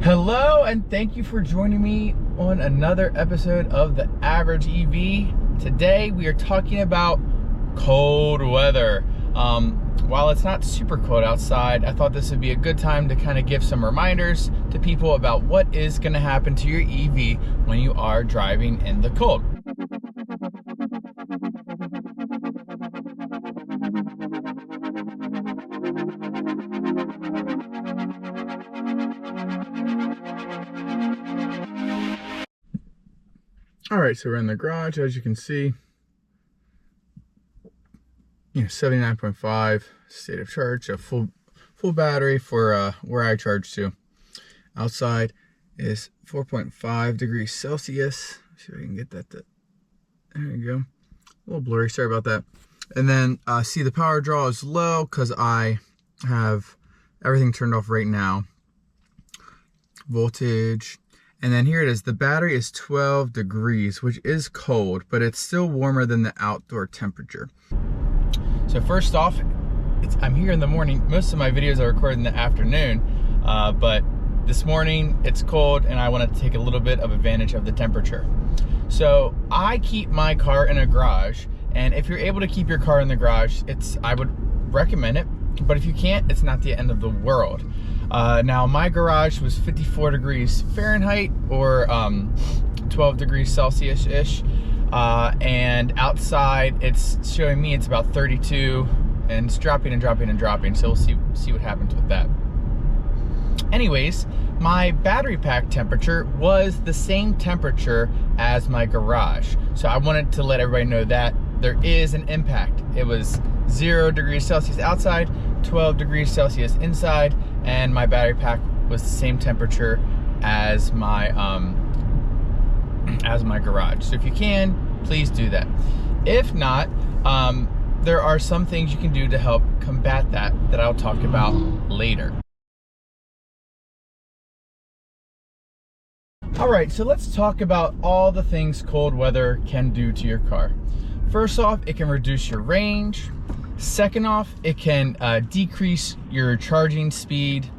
Hello, and thank you for joining me on another episode of The Average EV. Today we are talking about cold weather. While it's not super cold outside, I thought this would be a good time to kind of give some reminders to people about what is going to happen to your EV when you are driving in the cold. All right, so we're in the garage, as you can see. 79.5 state of charge, a full battery for where I charge to. Outside is 4.5 degrees Celsius. See if I can get that there you go. A little blurry, sorry about that. And then see, the power draw is low because I have everything turned off right now. Voltage. And then here it is, the battery is 12 degrees, which is cold, but it's still warmer than the outdoor temperature. So first off, I'm here in the morning. Most of my videos are recorded in the afternoon, but this morning it's cold and I want to take a little bit of advantage of the temperature. So I keep my car in a garage, and if you're able to keep your car in the garage, I would recommend it, but if you can't, it's not the end of the world. Now my garage was 54 degrees Fahrenheit or 12 degrees Celsius-ish, and outside it's showing me it's about 32, and it's dropping and dropping and dropping, so we'll see what happens with that. Anyways, my battery pack temperature was the same temperature as my garage, so I wanted to let everybody know that there is an impact. It was 0 degrees Celsius outside, 12 degrees Celsius inside, and my battery pack was the same temperature as my garage. So if you can, please do that. If not, there are some things you can do to help combat that I'll talk about later. All right, so let's talk about all the things cold weather can do to your car. First off, it can reduce your range. Second off, it can decrease your charging speed,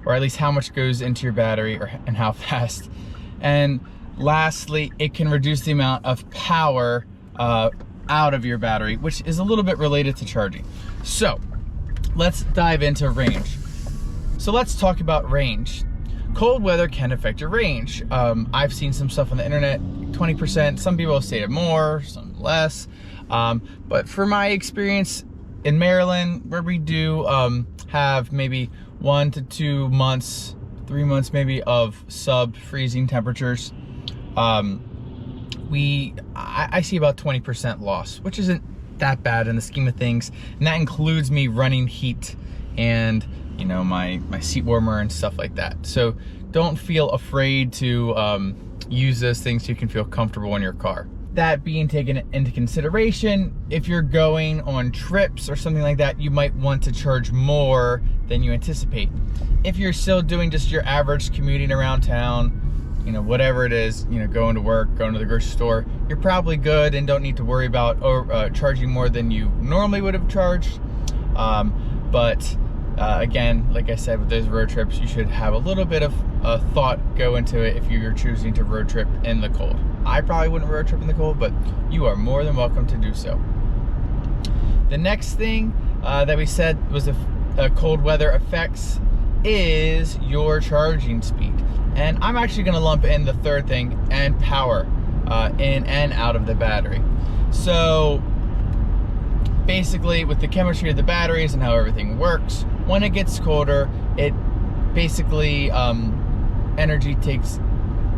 or at least how much goes into your battery and how fast. And lastly, it can reduce the amount of power out of your battery, which is a little bit related to charging. So let's dive into range. So let's talk about range. Cold weather can affect your range. I've seen some stuff on the internet, 20%. Some people say it more, some less. But for my experience in Maryland, where we do have maybe 1 to 2 months, 3 months maybe of sub-freezing temperatures, I see about 20% loss, which isn't that bad in the scheme of things. And that includes me running heat and my seat warmer and stuff like that. So don't feel afraid to use those things so you can feel comfortable in your car. That being taken into consideration, if you're going on trips or something like that, you might want to charge more than you anticipate. If you're still doing just your average commuting around town, whatever it is, going to work, going to the grocery store, you're probably good and don't need to worry about charging more than you normally would have charged. Again, like I said, with those road trips, you should have a little bit of thought go into it if you're choosing to road trip in the cold. I probably wouldn't road trip in the cold, but you are more than welcome to do so. The next thing that we said was cold weather effects is your charging speed. And I'm actually going to lump in the third thing, and power in and out of the battery. So basically, with the chemistry of the batteries and how everything works, when it gets colder, it basically energy takes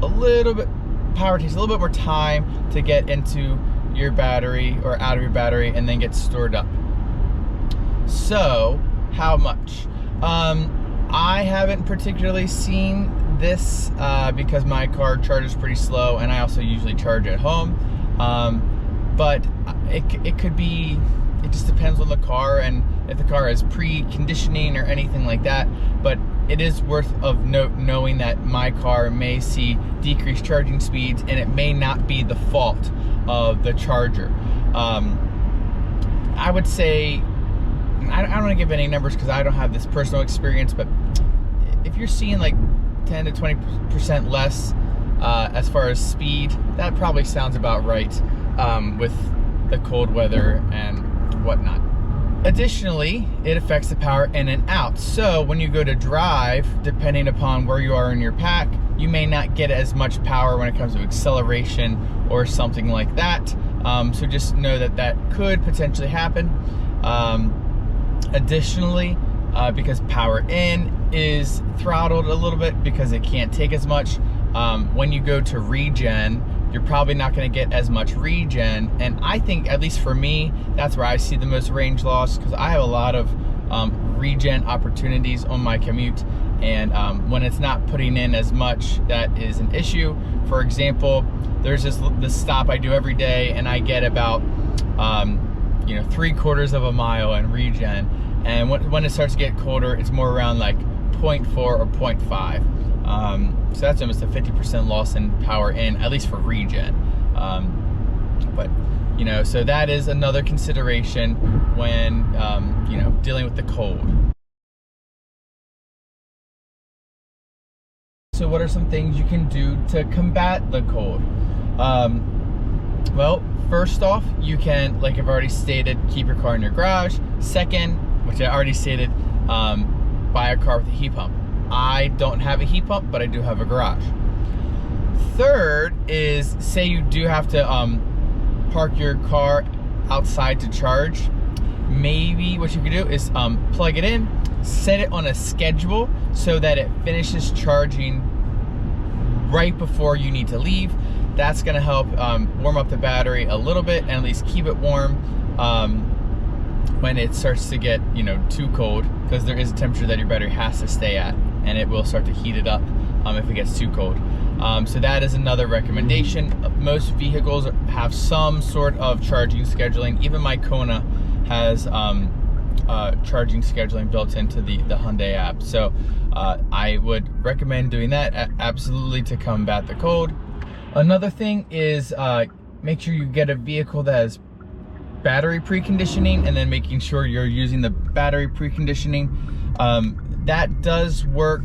a little bit, power takes a little bit more time to get into your battery or out of your battery and then get stored up. So how much? I haven't particularly seen this because my car charges pretty slow, and I also usually charge at home. But it could be, it just depends on the car and if the car has preconditioning or anything like that. But it is worth of note knowing that my car may see decreased charging speeds, and it may not be the fault of the charger. I would say, I don't want to give any numbers because I don't have this personal experience, but if you're seeing like 10 to 20% less as far as speed. That probably sounds about right with the cold weather and whatnot. Additionally, it affects the power in and out. So when you go to drive, depending upon where you are in your pack, you may not get as much power when it comes to acceleration or something like that. So just know that that could potentially happen. Additionally, because power in is throttled a little bit because it can't take as much, when you go to regen, you're probably not going to get as much regen. And I think, at least for me, that's where I see the most range loss, because I have a lot of regen opportunities on my commute, and when it's not putting in as much, that is an issue. For example, there's this stop I do every day, and I get about 3/4 of a mile in regen, and when it starts to get colder, it's more around like 0.4 or 0.5. So that's almost a 50% loss in power in, at least for regen. But so that is another consideration when dealing with the cold. So what are some things you can do to combat the cold? Well, first off, you can, like I've already stated, keep your car in your garage. Second, which I already stated, buy a car with a heat pump. I don't have a heat pump, but I do have a garage. Third is, say you do have to park your car outside to charge. Maybe what you can do is plug it in, set it on a schedule so that it finishes charging right before you need to leave. That's gonna help warm up the battery a little bit, and at least keep it warm when it starts to get too cold, because there is a temperature that your battery has to stay at, and it will start to heat it up if it gets too cold. So that is another recommendation. Most vehicles have some sort of charging scheduling. Even my Kona has charging scheduling built into the Hyundai app. So I would recommend doing that absolutely to combat the cold. Another thing is make sure you get a vehicle that has battery preconditioning, and then making sure you're using the battery preconditioning. That does work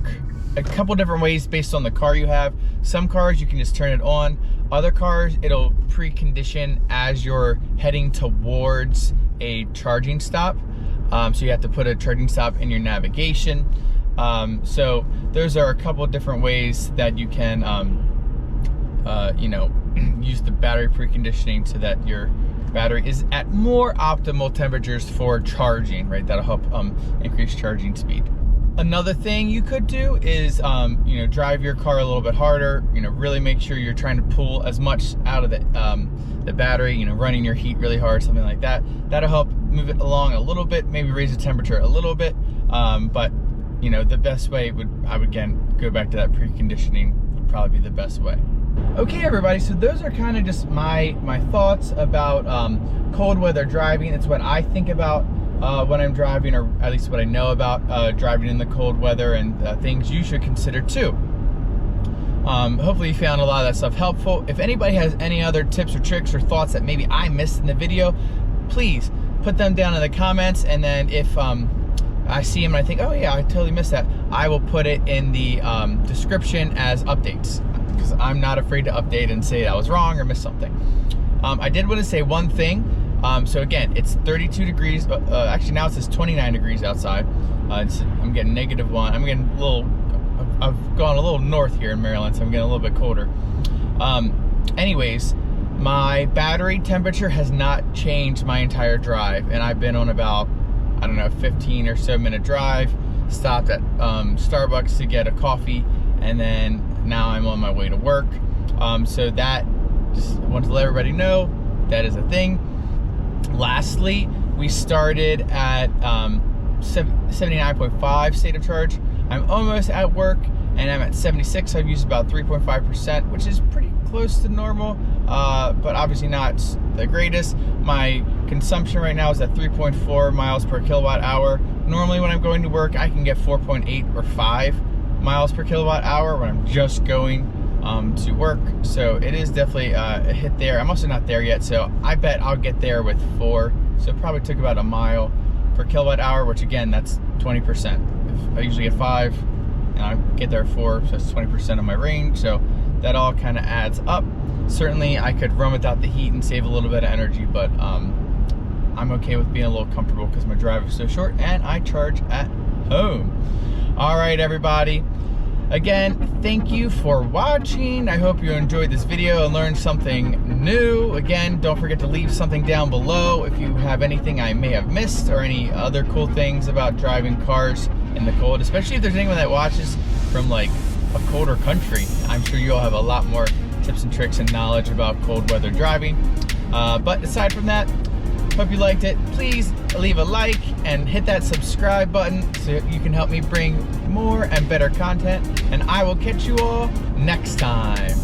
a couple different ways based on the car you have. Some cars you can just turn it on. Other cars, it'll precondition as you're heading towards a charging stop. So you have to put a charging stop in your navigation. So those are a couple different ways that you can use the battery preconditioning so that your battery is at more optimal temperatures for charging, right? That'll help increase charging speed. Another thing you could do is drive your car a little bit harder. Really make sure you're trying to pull as much out of the battery, running your heat really hard, something like that. That'll help move it along a little bit, maybe raise the temperature a little bit. But the best way I would again go back to that preconditioning, would probably be the best way. Okay, everybody, so those are kind of just my thoughts about cold weather driving. It's what I think about when I'm driving, or at least what I know about driving in the cold weather, and things you should consider too. Hopefully you found a lot of that stuff helpful. If anybody has any other tips or tricks or thoughts that maybe I missed in the video, please put them down in the comments, and then if I see them and I think, oh yeah, I totally missed that, I will put it in the description as updates, because I'm not afraid to update and say I was wrong or missed something. I did want to say one thing. So again, it's 32 degrees. Actually, now it says 29 degrees outside. I'm getting -1. I'm getting I've gone a little north here in Maryland, so I'm getting a little bit colder. Anyways, my battery temperature has not changed my entire drive, and I've been on about, I don't know, 15 or so minute drive. Stopped at Starbucks to get a coffee, and then now I'm on my way to work. So that, just want to let everybody know that is a thing. Lastly, we started at 79.5 state of charge. I'm almost at work, and I'm at 76. I've used about 3.5%, which is pretty close to normal, but obviously not the greatest. My consumption right now is at 3.4 miles per kilowatt hour. Normally when I'm going to work, I can get 4.8 or 5 miles per kilowatt hour when I'm just going to work. So it is definitely a hit there. I'm also not there yet, so I bet I'll get there with 4. So it probably took about a mile per kilowatt hour, which again, that's 20%. I usually get 5, and I get there 4, so that's 20% of my range, so that all kind of adds up. Certainly I could run without the heat and save a little bit of energy, but I'm okay with being a little comfortable because my drive is so short and I charge at home. All right, everybody. Again, thank you for watching. I hope you enjoyed this video and learned something new. Again, don't forget to leave something down below if you have anything I may have missed or any other cool things about driving cars in the cold, especially if there's anyone that watches from like a colder country. I'm sure you all have a lot more tips and tricks and knowledge about cold weather driving. But aside from that, hope you liked it. Please leave a like and hit that subscribe button so you can help me bring more and better content. And I will catch you all next time.